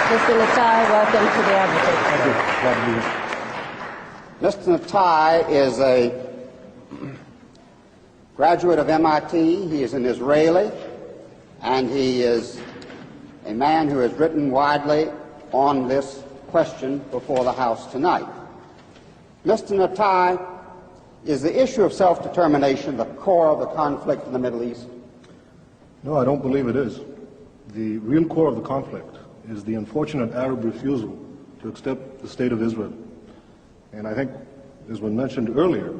Mr. Natai, welcome to the Advocate. Mr. Natai is a graduate of MIT. He is an Israeli, and he is a man who has written widely on this question before the House tonight. Mr. Natai, is the issue of self-determination the core of the conflict in the Middle East? No, I don't believe it is. The real core of the conflict is the unfortunate Arab refusal to accept the state of Israel. And I think, as was mentioned earlier,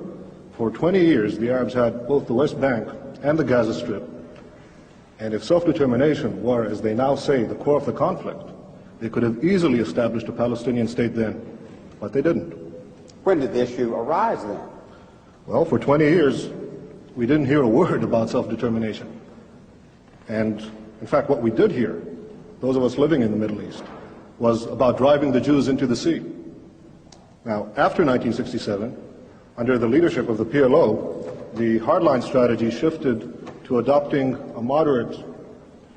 for 20 years the Arabs had both the West Bank and the Gaza Strip. And if self-determination were, as they now say, the core of the conflict, they could have easily established a Palestinian state then, but they didn't. When did the issue arise then? Well, for 20 years, we didn't hear a word about self-determination. And, in fact, what we did hear, those of us living in the Middle East, was about driving the Jews into the sea. Now, after 1967, under the leadership of the PLO, the hardline strategy shifted to adopting a moderate,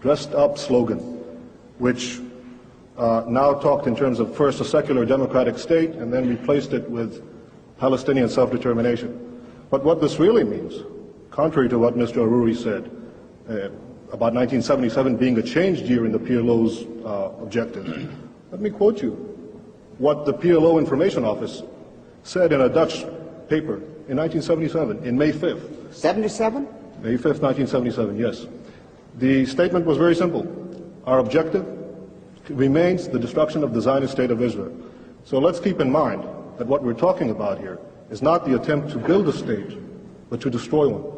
dressed-up slogan, which now talked in terms of first a secular democratic state and then replaced it with Palestinian self-determination. But what this really means, contrary to what Mr. Aruri said, about 1977 being a changed year in the PLO's objectives, let me quote you what the PLO Information Office said in a Dutch paper in 1977, in May 5th. 77? May 5th, 1977, yes. The statement was very simple. Our objective remains the destruction of the Zionist state of Israel. So let's keep in mind that what we're talking about here is not the attempt to build a state, but to destroy one.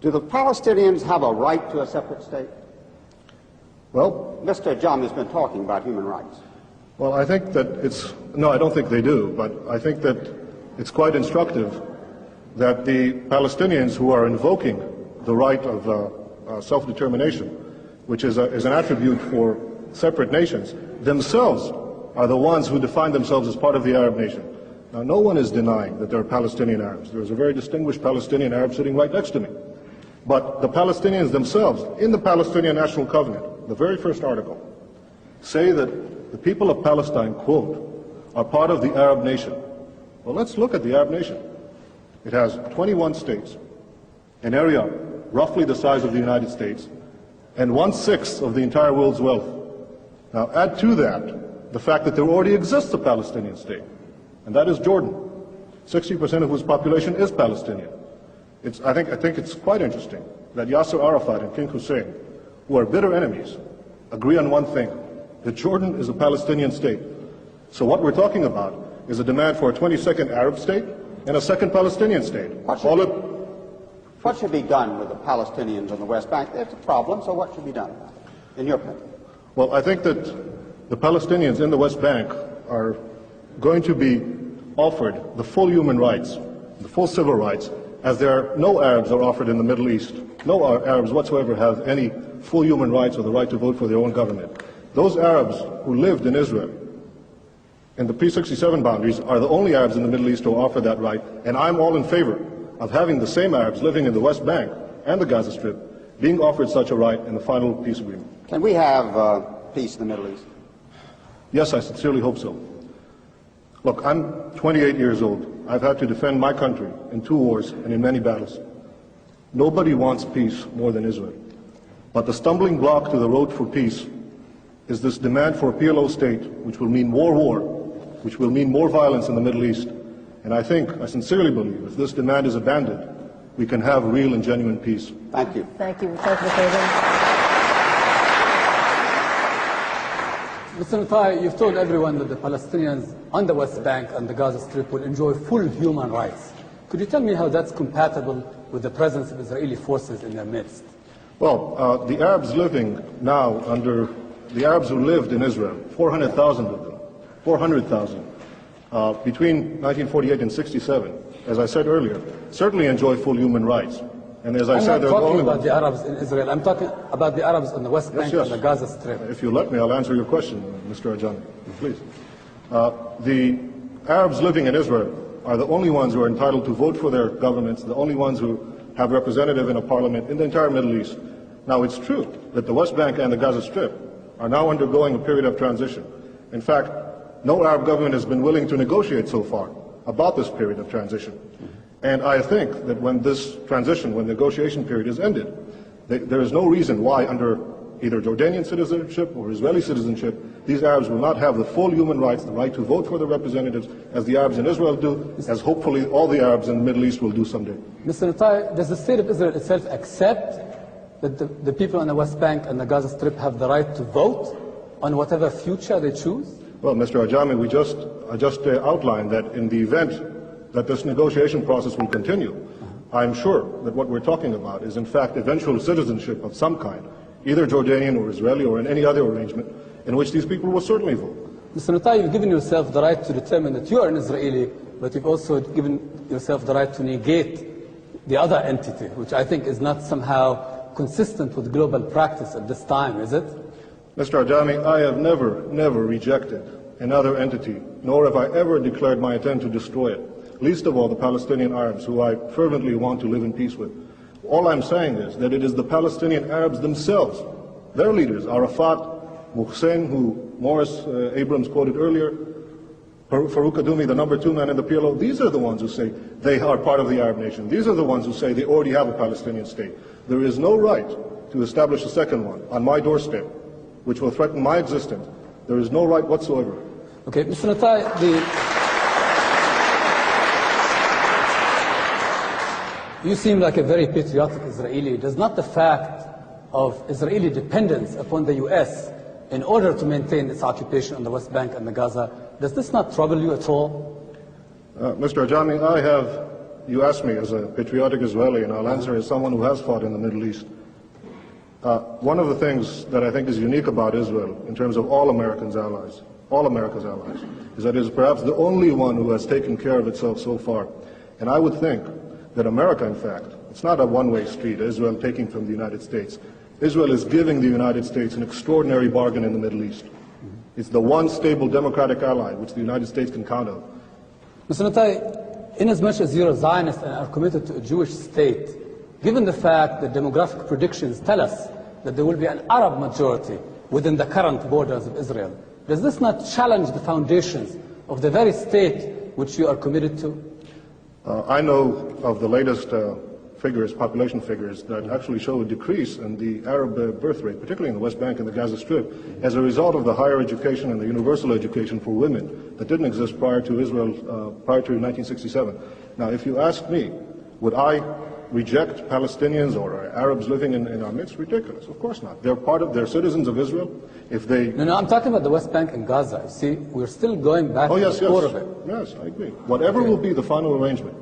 Do the Palestinians have a right to a separate state? Well, Mr. Ajami has been talking about human rights. Well, I think that no, I don't think they do, but I think that it's quite instructive that the Palestinians who are invoking the right of self-determination, which is an attribute for separate nations, themselves are the ones who define themselves as part of the Arab nation. Now, no one is denying that there are Palestinian Arabs. There's a very distinguished Palestinian Arab sitting right next to me. But the Palestinians themselves, in the Palestinian National Covenant, the very first article, say that the people of Palestine, quote, are part of the Arab nation. Well, let's look at the Arab nation. It has 21 states, an area roughly the size of the United States, and 1/6 of the entire world's wealth. Now, add to that the fact that there already exists a Palestinian state, and that is Jordan, 60% of whose population is Palestinian. I think it's quite interesting that Yasser Arafat and King Hussein, who are bitter enemies, agree on one thing, that Jordan is a Palestinian state. So what we're talking about is a demand for a 22nd Arab state and a second Palestinian state. What should be done with the Palestinians on the West Bank? There's a problem, so what should be done, in your opinion? Well, I think that the Palestinians in the West Bank are going to be offered the full human rights, the full civil rights, as there are no Arabs are offered in the Middle East. No Arabs whatsoever have any full human rights or the right to vote for their own government. Those Arabs who lived in Israel in the pre-67 boundaries are the only Arabs in the Middle East who offer that right, and I'm all in favor of having the same Arabs living in the West Bank and the Gaza Strip being offered such a right in the final peace agreement. Can we have peace in the Middle East? Yes, I sincerely hope so. Look, I'm 28 years old. I've had to defend my country in 2 wars and in many battles. Nobody wants peace more than Israel. But the stumbling block to the road for peace is this demand for a PLO state, which will mean more war, which will mean more violence in the Middle East. And I sincerely believe, if this demand is abandoned, we can have real and genuine peace. Thank you. Thank you. Mr. Natai, you've told everyone that the Palestinians on the West Bank and the Gaza Strip will enjoy full human rights. Could you tell me how that's compatible with the presence of Israeli forces in their midst? Well, the Arabs living now the Arabs who lived in Israel, 400,000 of them, 400,000, between 1948 and 67, as I said earlier, certainly enjoy full human rights. And as I said, I'm not talking about the Arabs in Israel. I'm talking about the Arabs on the West Bank and the Gaza Strip. If you let me, I'll answer your question, Mr. Ajami, please. The Arabs living in Israel are the only ones who are entitled to vote for their governments, the only ones who have representative in a parliament in the entire Middle East. Now, it's true that the West Bank and the Gaza Strip are now undergoing a period of transition. In fact, no Arab government has been willing to negotiate so far about this period of transition. And I think that when this transition, when the negotiation period is ended, there is no reason why under either Jordanian citizenship or Israeli citizenship, these Arabs will not have the full human rights, the right to vote for their representatives, as the Arabs in Israel do, as hopefully all the Arabs in the Middle East will do someday. Mr. Natai, does the state of Israel itself accept that the people on the West Bank and the Gaza Strip have the right to vote on whatever future they choose? Well, Mr. Ajami, I just outlined that in the event that this negotiation process will continue, I'm sure that what we're talking about is in fact eventual citizenship of some kind, either Jordanian or Israeli or in any other arrangement in which these people will certainly vote. Mr. Natai, you've given yourself the right to determine that you are an Israeli, but you've also given yourself the right to negate the other entity, which I think is not somehow consistent with global practice at this time, is it? Mr. Ajami, I have never rejected another entity, nor have I ever declared my intent to destroy it, least of all the Palestinian Arabs, who I fervently want to live in peace with. All I'm saying is that it is the Palestinian Arabs themselves, their leaders, Arafat, Mohsen, who Morris Abrams quoted earlier, Farouk Kadumi, the number 2 man in the PLO, these are the ones who say they are part of the Arab nation. These are the ones who say they already have a Palestinian state. There is no right to establish a second one on my doorstep, which will threaten my existence. There is no right whatsoever. Okay, Mr. Natai, you seem like a very patriotic Israeli. Does not the fact of Israeli dependence upon the U.S. in order to maintain its occupation on the West Bank and the Gaza, does this not trouble you at all? Mr. Ajami, you asked me as a patriotic Israeli, and I'll answer as someone who has fought in the Middle East. One of the things that I think is unique about Israel, in terms of all America's allies, is that it is perhaps the only one who has taken care of itself so far. And I would think that America, in fact, it's not a one-way street, Israel taking from the United States. Israel is giving the United States an extraordinary bargain in the Middle East. It's the one stable democratic ally which the United States can count on. Mr. Natai, inasmuch as you're a Zionist and are committed to a Jewish state, given the fact that demographic predictions tell us that there will be an Arab majority within the current borders of Israel, does this not challenge the foundations of the very state which you are committed to? I know of the latest population figures, that actually show a decrease in the Arab birth rate, particularly in the West Bank and the Gaza Strip, as a result of the higher education and the universal education for women that didn't exist prior to Israel, prior to 1967. Now, if you ask me, would I reject Palestinians or Arabs living in our midst? Ridiculous. Of course not. They're citizens of Israel. If they... No, I'm talking about the West Bank and Gaza. You see, we're still going back to the core of it. Yes, I agree. Whatever will be the final arrangement,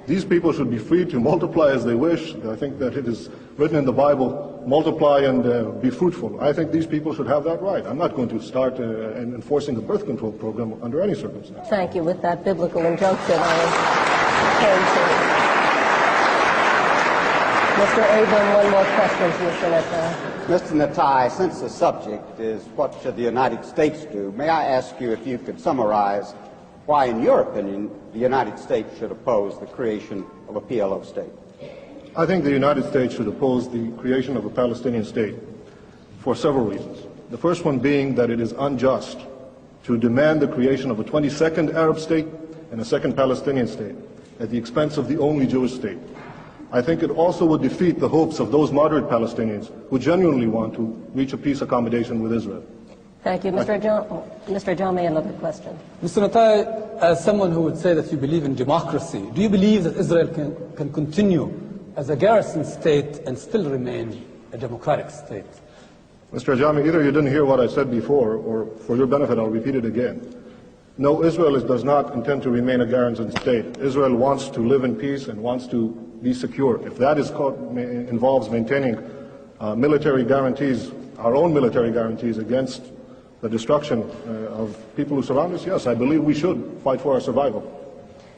these people should be free to multiply as they wish. I think that it is written in the Bible, multiply and be fruitful. I think these people should have that right. I'm not going to start enforcing a birth control program under any circumstance. Thank you. With that biblical injunction, I turn to Mr. Abram. One more question to Mr. Natai. Mr. Natai, since the subject is what should the United States do, may I ask you if you could summarize why, in your opinion, the United States should oppose the creation of a PLO state? I think the United States should oppose the creation of a Palestinian state for several reasons. The first one being that it is unjust to demand the creation of a 22nd Arab state and a second Palestinian state at the expense of the only Jewish state. I think it also would defeat the hopes of those moderate Palestinians who genuinely want to reach a peace accommodation with Israel. Thank you. Mr. Jami, another question. Mr. Natai, as someone who would say that you believe in democracy, do you believe that Israel can continue as a garrison state and still remain a democratic state? Mr. Ajami, either you didn't hear what I said before, or for your benefit, I'll repeat it again. No, Israel does not intend to remain a garrison state. Israel wants to live in peace and wants to be secure. If that involves maintaining military guarantees, our own military guarantees against the destruction of people who surround us, yes, I believe we should fight for our survival.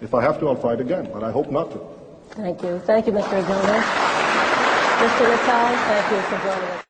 If I have to, I'll fight again, but I hope not to. Thank you. Thank you, Mr. Ajami. Mr. Natai, thank you for joining us.